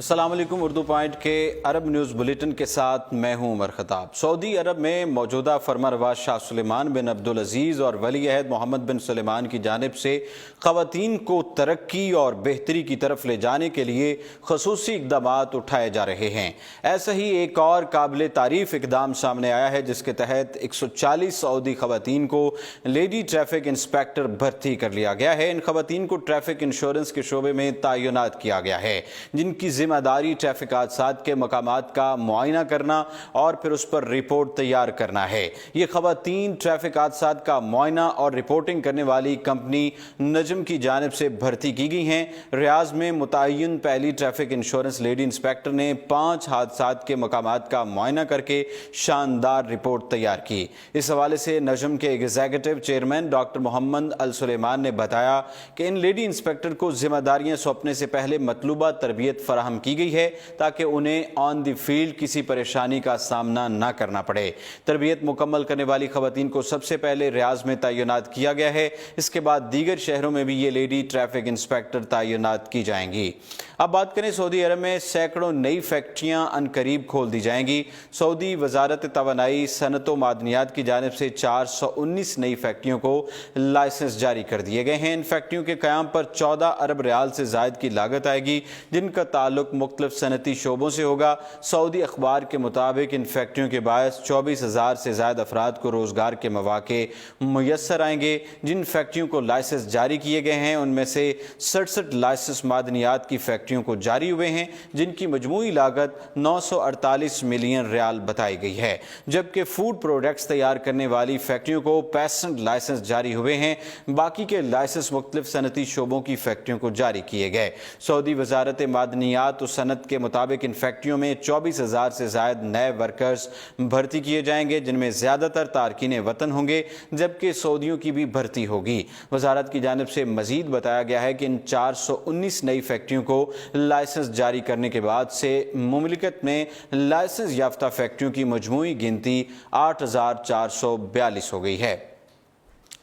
अस्सलाम वालेकुम। उर्दू पॉइंट के अरब न्यूज़ बुलेटिन के साथ मैं हूं उमर खताब। सऊदी अरब में मौजूदा फरमानरवा शाह सुलेमान बिन अब्दुल अजीज़ और वली अहद मोहम्मद बिन सुलेमान की जानिब से ख़वातीन को तरक्की और बेहतरी की तरफ ले जाने के लिए खसूसी इक़दामात उठाए जा रहे हैं। ऐसा ही एक और काबिल तारीफ़ इक़दाम सामने आया है जिसके तहत 140 सऊदी ख़वातीन को लेडी ट्रैफिक इंस्पेक्टर भर्ती कर लिया गया है। इन ख़वातीन को ट्रैफिक इंश्योरेंस के शोबे में तैनात किया गया है, जिनकी जिम्मेदारी ट्रैफिक हादसात के मकामात का मुआयना करना और फिर उस पर रिपोर्ट तैयार करना है। ये ख़वातीन ट्रैफिक हादसात का मुआयना और रिपोर्टिंग करने वाली कंपनी नजम की जानिब से भर्ती की गई हैं। रियाज में मुतय्यन पहली ट्रैफिक इंश्योरेंस लेडी इंस्पेक्टर ने 5 हादसात के मकामात का मुआयना करके शानदार रिपोर्ट तैयार की। इस हवाले से नजम के एग्जीक्यूटिव चेयरमैन डॉक्टर मोहम्मद अल सुलेमान ने बताया कि इन लेडी इंस्पेक्टर को जिम्मेदारियां सौंपने से पहले मतलूबा तरबियत फराहम की गई है ताकि उन्हें ऑन द फील्ड किसी परेशानी का सामना न करना पड़े। तरबियत मुकम्मल करने वाली ख़वातीन को सबसे पहले रियाज में तैनात किया गया है। इसके बाद दीगर शहरों में भी ये लेडी ट्रैफिक इंस्पेक्टर तैनात की जाएंगी। अब बात करें सऊदी अरब में सैकड़ों नई फैक्ट्रियां अनकरीब खोल दी जाएंगी। सऊदी वजारत तवानाई सनत व मादनियात की जानिब से 419 नई फैक्ट्रियों को लाइसेंस जारी कर दिए गए हैं। इन फैक्ट्रियों के क़याम पर 14 अरब रियाल से ज़ायद की लागत आएगी, जिनका ताल्लुक मुख्तलिफ सनती शोबों से होगा। सऊदी अखबार के मुताबिक इन फैक्ट्रियों के बायस 24,000 से ज़ायद अफराद को रोज़गार के मौके मुयस्सर आएंगे। जिन फैक्ट्रियों को लाइसेंस जारी किए गए हैं उनमें से 67 लाइसेंस मादनियात की फैक्ट्रियों को जारी हुए हैं, जिनकी मजमूई लागत 948 मिलियन रियाल बताई गई है, जबकि फूड प्रोडक्ट्स तैयार करने वाली फैक्ट्रियों को 65 लाइसेंस जारी हुए हैं। बाकी के लाइसेंस मुख्तलिफ सनती शोबों की फैक्ट्रियों को जारी किए गए। सऊदी वजारत मादनियात और सनत के मुताबिक इन फैक्ट्रियों में 24,000 से ज़ायद नए वर्कर्स भर्ती किए जाएंगे, जिनमें ज़्यादातर तारकीन वतन होंगे, जबकि सऊदियों की भी भर्ती होगी। वजारत की जानिब से मजीद बताया गया है कि इन 419 नई फैक्ट्रियों को लाइसेंस जारी करने के बाद से मुमलिकत में लाइसेंस याफ्ता फैक्ट्रियों की मजमूई गिनती 8,442 हो गई है।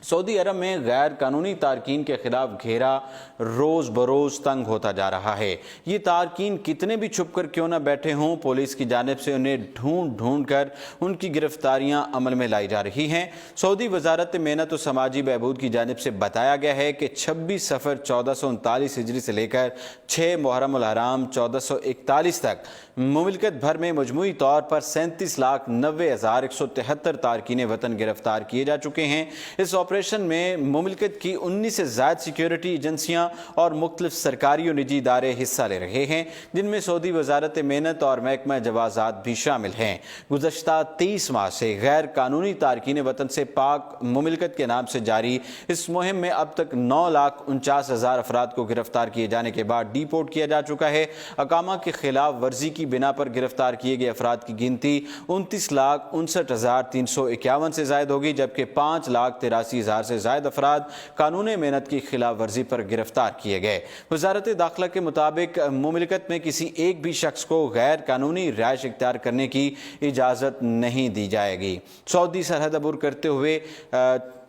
सऊदी अरब में गैर कानूनी तारकीन के खिलाफ घेरा रोज़ बरोज़ तंग होता जा रहा है। ये तारकीन कितने भी छुप कर क्यों ना बैठे हों, पुलिस की जानिब से उन्हें ढूंढ कर उनकी गिरफ्तारियां अमल में लाई जा रही हैं। सऊदी वजारत मेहनत और समाजी बहबूद की जानिब से बताया गया है कि 26 सफ़र 1439 हिजरी से लेकर 6 मुहर्रम उल हराम 1441 तक मुमलिकत भर में मजमूई तौर पर 37,90,173 तारकीन वतन गिरफ्तार किए जा चुके हैं। इस ऑपरेशन में मुमलिकत की 19 से ज़ायद सिक्योरिटी एजेंसियां और मुख्तलिफ सरकारी और निजी इदारे हिस्सा ले रहे हैं, जिनमें सऊदी वजारत मेहनत और महकमा जवाज़ात भी शामिल हैं। गुज़श्ता 23 माह से गैर कानूनी तारकीन वतन से पाक मुमलिकत के नाम से जारी इस मुहिम में अब तक 9,49,000 अफराद को गिरफ्तार किए जाने के बाद डिपोर्ट किया जा चुका है। अकामा के खिलाफ वर्जी की बिना पर गिरफ्तार किए गए अफराद की गिनती 29,59,351 से ज़ायद होगी, जबकि 5,83,000 से ज़ायद अफराद कानून मेहनत की खिलाफ वर्जी पर गिरफ्तार किए गए। वजारत दाखिला के मुताबिक मुमलिकत में किसी एक भी शख्स को गैर कानूनी रिहाइश इख्तियार करने की इजाज़त नहीं दी जाएगी। सऊदी सरहद अबूर करते हुए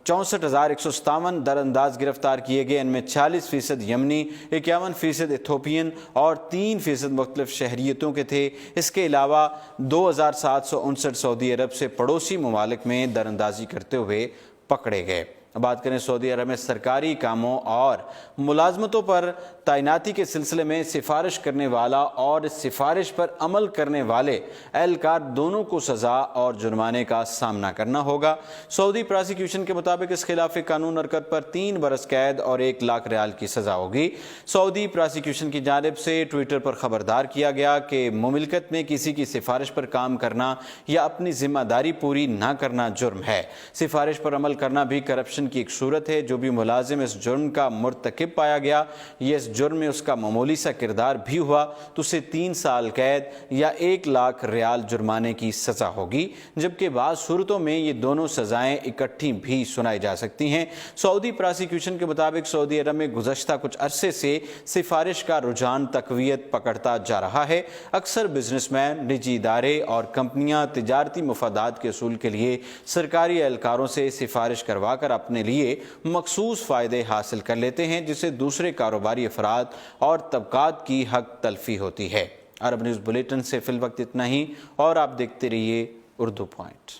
64,157 दरअंदाज गिरफ्तार किए गए। इनमें 40% यमनी, 51% इथोपियन और 3% मुख्तलिफ शहरियतों के थे। इसके अलावा 2,759 सऊदी अरब से पड़ोसी ममालिक में दरअंदाजी करते हुए पकड़े गए। बात करें सऊदी अरब में सरकारी कामों और मुलाजमतों पर तैनाती के सिलसिले में सिफारिश करने वाला और सिफारिश पर अमल करने वाले एहलकार दोनों को सज़ा और जुर्माने का सामना करना होगा। सऊदी प्रोसिक्यूशन के मुताबिक इस खिलाफ कानून हरकत पर 3 बरस कैद और 1 लाख रियाल की सज़ा होगी। सऊदी प्रोसिक्यूशन की जानिब से ट्विटर पर खबरदार किया गया कि मुमलिकत में किसी की सिफारिश पर काम करना या अपनी जिम्मेदारी पूरी ना करना जुर्म है। सिफारिश पर अमल करना भी करप्शन की एक सूरत है। जो भी मुलाजिम इस जुर्म का मुर्तकिब पाया गया या इस जुर्म में उसका मामूली सा किरदार भी हुआ तो उसे 3 साल कैद या 1 लाख रियाल जुर्माने की सज़ा होगी, जबकि बाद सूरतों में ये दोनों सज़ाएं इकट्ठी भी सुनाई जा सकती हैं। सऊदी प्रोसिक्यूशन के मुताबिक सऊदी अरब में गुज़श्ता कुछ अरसे से सिफारिश का रुझान तक़वियत पकड़ता जा रहा है। अक्सर बिजनेसमैन, निजी इदारे और कंपनियां तिजारती मुफादात के असूल के लिए सरकारी एहलकारों से सिफारिश करवा कर अपने लिए मखसूस फ़ायदे हासिल कर लेते हैं, जिससे दूसरे कारोबारी अफराद और तबकात की हक तलफी होती है। عرب نیوز بلیٹن سے فی الوقت اتنا ہی، اور آپ دیکھتے رہیے اردو پوائنٹ۔